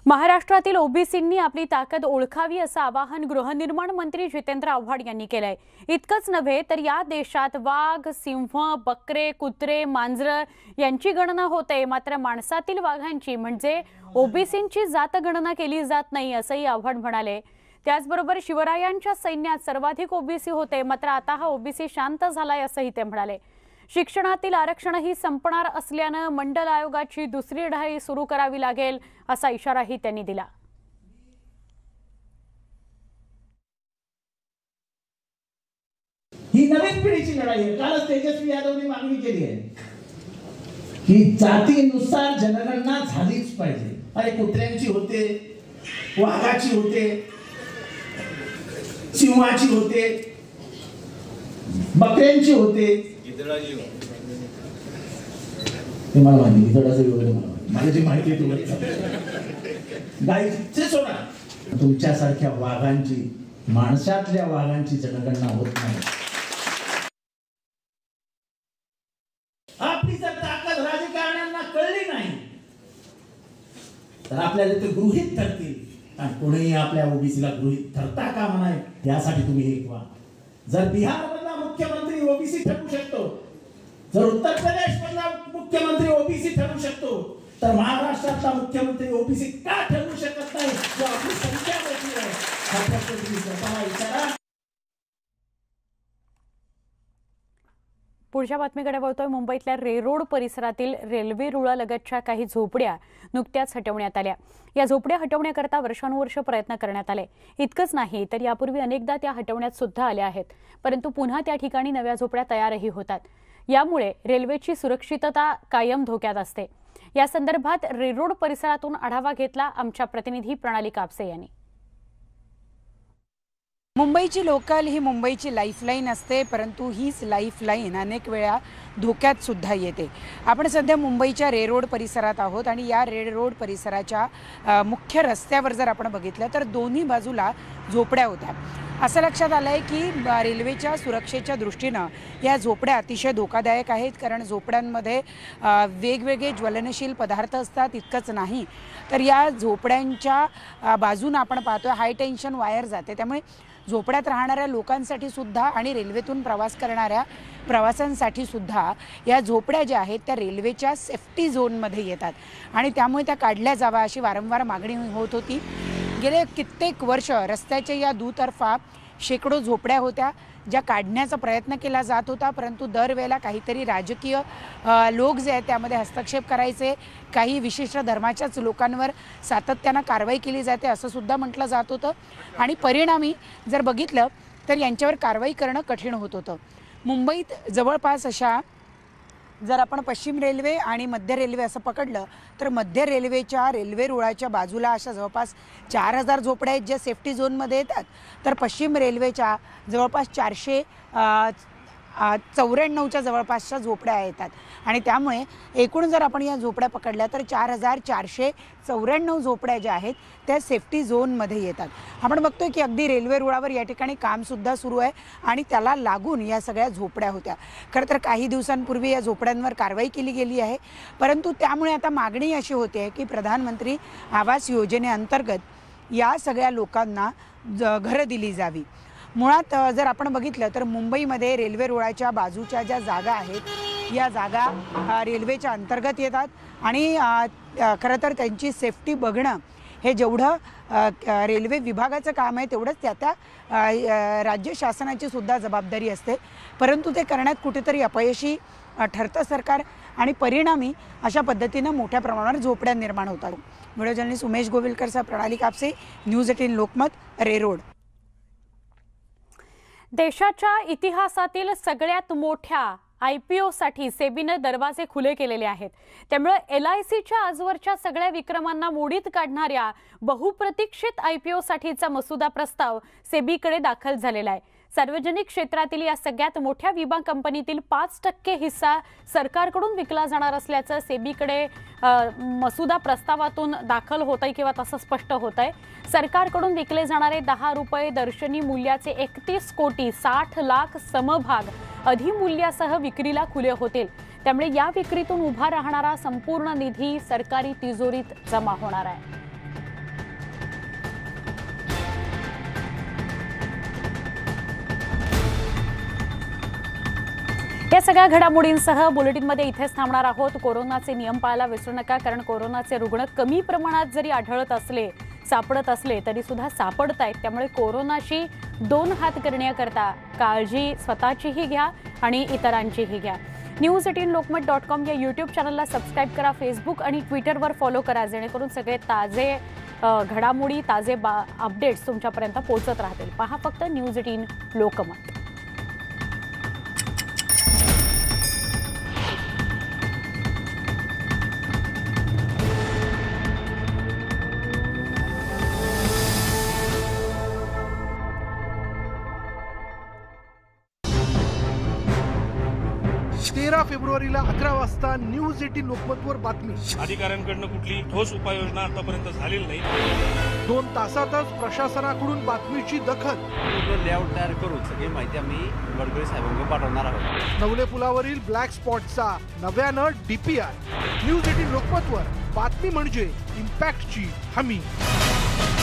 महाराष्ट्रातील ओबीसींनी आपली ताकद ओळखावी असं आवाहन गृहनिर्माण मंत्री जितेंद्र आव्हाड यांनी केलंय. इतकंच नव्हे तर या देशात वाघ, सिंह, बकरे, कुत्रे, मांजरं यांची गणना होते, मात्र माणसातील वाघांची म्हणजे ओबीसींची जातगणना केली जात नाही असंही आव्हाड म्हणाले. त्याचबरोबर शिवरायांच्या सैन्यात सर्वाधिक ओबीसी होते, मात्र आता हा ओबीसी शांत झालाय असंही ते म्हणाले. शिक्षणातील आरक्षणही संपणार असल्यानं मंडल आयोगाची दुसरी लढाई सुरू करावी लागेल असा इशाराही त्यांनी दिला.
ही नवीन पिढीची लढाई आहे. कालच तेजस्वी यादवने मागणी केली आहे की जातीनुसार जनगणना झालीच पाहिजे. अरे कुत्र्यांची होते, वाघाची होते, सिंहाची होते, बकऱ्यांची होते, ते मला माहिती गिधडाचं वगैरे मला जी माहिती आहे तुम्हाला गाईचे सोडा. तुमच्यासारख्या वाघांची, माणसातल्या वाघांची जनगणना होत नाही. आपली जर ताकद राजकारण्यांना कळली नाही तर आपल्याला ते गृहीत धरतील आणि कोणीही आपल्या ओबीसीला गृहीत धरता कामा नये यासाठी तुम्ही एक व्हा. जर बिहारमधला मुख्यमंत्री ओबीसी ठरू शकतो, जर उत्तर प्रदेश मधला मुख्यमंत्री ओबीसी ठरू शकतो, तर महाराष्ट्रातला मुख्यमंत्री ओबीसी का ठरू शकत नाही? जो आपली संख्या मोठी आहे हा प्रश्न तुम्ही स्वतःला विचारा.
पुढच्या बातमीकडे वळतोय. मुंबईतल्या रेरोड परिसरातील रेल्वे रुळालगतच्या काही झोपड्या नुकत्याच हटवण्यात आल्या. या झोपड्या हटवण्याकरता वर्षानुवर्ष प्रयत्न करण्यात आले. इतकंच नाही तर यापूर्वी अनेकदा त्या हटवण्यात सुद्धा आल्या आहेत, परंतु पुन्हा त्या ठिकाणी नव्या झोपड्या तयारही होतात. यामुळे रेल्वेची सुरक्षितता कायम धोक्यात असते. या संदर्भात रेरोड परिसरातून आढावा घेतला आमच्या प्रतिनिधी प्रणाली कापसे यांनी.
मुंबईची लोकल ही मुंबईची लाईफलाईन असते, परंतु हीच लाईफलाईन अनेक वेळा धोक्यात सुद्धा येते. आपण सध्या मुंबईच्या रेरोड परिसरात आहोत आणि या रेरोड परिसराच्या मुख्य रस्त्यावर जर आपण बघितलं तर दोन्ही बाजूला झोपड्या होत्या. असं लक्षात आलं आहे की रेल्वेच्या सुरक्षेच्या दृष्टीनं या झोपड्या अतिशय धोकादायक आहेत, कारण झोपड्यांमध्ये वेगवेगळे ज्वलनशील पदार्थ असतात. इतकंच नाही तर या झोपड्यांच्या बाजूनं आपण पाहतोय हाय टेन्शन वायर जाते, त्यामुळे झोपड्यात राहणाऱ्या लोकांसाठी सुद्धा आणि रेल्वेतून प्रवास करणाऱ्या प्रवाशांसाठी सुद्धा या झोपड्या ज्या आहेत त्या रेल्वेच्या सेफ्टी झोनमध्ये येतात आणि त्यामुळे त्या काढल्या जाव्या अशी वारंवार मागणी होत होती. गेले कित्येक वर्ष रस्त्याच्या या दुतर्फा शेकडो झोपड्या होत्या ज्या काढण्याचा प्रयत्न केला जात होता, परंतु दरवेळेला काहीतरी राजकीय लोक जे आहेत त्यामध्ये हस्तक्षेप करायचे. काही विशिष्ट धर्माच्याच लोकांवर सातत्यानं कारवाई केली जाते असं सुद्धा म्हटलं जात होतं आणि परिणामी जर बघितलं तर यांच्यावर कारवाई करणं कठीण होत होतं. मुंबईत जवळपास अशा जर आपण पश्चिम रेल्वे आणि मध्य रेल्वे असं पकडलं तर मध्य रेल्वेच्या रेल्वे रुळाच्या बाजूला अशा जवळपास 4000 झोपड्या आहेत ज्या सेफ्टी झोनमध्ये येतात, तर पश्चिम रेल्वेच्या जवळपास 400 94च्या जवळपासच्या झोपड्या येतात आणि त्यामुळे एकूण जर आपण या झोपड्या पकडल्या तर 4494 झोपड्या ज्या आहेत त्या सेफ्टी झोनमध्ये येतात. आपण बघतोय की अगदी रेल्वे रुळावर या ठिकाणी कामसुद्धा सुरू आहे आणि त्याला लागून या सगळ्या झोपड्या होत्या. खरं तर काही दिवसांपूर्वी या झोपड्यांवर कारवाई केली गेली आहे, परंतु त्यामुळे आता मागणी अशी होते आहे की प्रधानमंत्री आवास योजनेअंतर्गत या सगळ्या लोकांना घरं दिली जावी. मुळात जर आपण बघितलं तर मुंबईमध्ये रेल्वे रुळाच्या बाजूच्या ज्या जागा आहेत या जागा रेल्वेच्या अंतर्गत येतात आणि खरं तर त्यांची सेफ्टी बघणं हे जेवढं रेल्वे विभागाचं काम आहे तेवढंच त्या राज्य शासनाची सुद्धा जबाबदारी असते. परंतु ते करण्यात कुठेतरी अपयशी ठरतं सरकार आणि परिणामी अशा पद्धतीनं मोठ्या प्रमाणावर झोपड्या निर्माण होतात. व्हिडिओ जर्नलिस्ट उमेश गोविलकरसह प्रणाली कापसे, न्यूज 18 लोकमत, रेरोड.
देशाच्या इतिहासातील सगळ्यात मोठ्या IPOसाठी सेबीने दरवाजे खुले केलेले आहेत. त्यामुळे LICच्या आजवरच्या सगळ्या विक्रमांना मोडीत काढणाऱ्या बहुप्रतीक्षित IPOसाठीचा मसुदा प्रस्ताव सेबीकडे दाखल झालेला आहे. सार्वजनिक क्षेत्रातील या सगळ्यात मोठ्या विमा कंपनीतील 5% हिस्सा सरकारकडून विकला जाणार असल्याचं सेबीकडे मसुदा प्रस्तावातून दाखल होत आहे किंवा तसं स्पष्ट होत आहे. सरकारकडून विकले जाणारे ₹10 दर्शनी मूल्याचे 31 कोटी 60 लाख समभाग अधिमूल्यासह विक्रीला खुले होतील. त्यामुळे या विक्रीतून उभा राहणारा संपूर्ण निधी सरकारी तिजोरीत जमा होणार आहे. या सगळ्या घडामोडींसह बुलेटिनमध्ये इथेच थांबणार आहोत. कोरोनाचे नियम पाळायला विसरू नका, कारण कोरोनाचे रुग्ण कमी प्रमाणात जरी सापडत असले तरी सुद्धा सापडत आहेत. त्यामुळे कोरोनाशी 2 हात करण्याकरता काळजी स्वतःचीही घ्या आणि इतरांचीही घ्या. news18lokmat.com या यूट्यूब चॅनलला सबस्क्राईब करा. फेसबुक आणि ट्विटरवर फॉलो करा, जेणेकरून सगळे ताजे घडामोडी ताजे अपडेट्स तुमच्यापर्यंत पोहोचत राहतील. पहा फक्त न्यूज 18 लोकमत.
फेब्रुवारीला 11 वाजता न्यूज 18 लोकमतवर बातमी.
अधिकाऱ्यांकडून कुठली ठोस उपाययोजना आतापर्यंत झालेली नाही.
2 तासातच प्रशासनाकडून बातमीची दखल.
लेआउट तयार करून सगळी माहिती आम्ही गडकरी साहेबांना पाठवणार आहोत.
नवले पुलावरील ब्लॅक स्पॉटचा नव्यानं DPR. न्यूज 18 लोकमतवर बातमी म्हणजे इम्पॅक्टची हमी.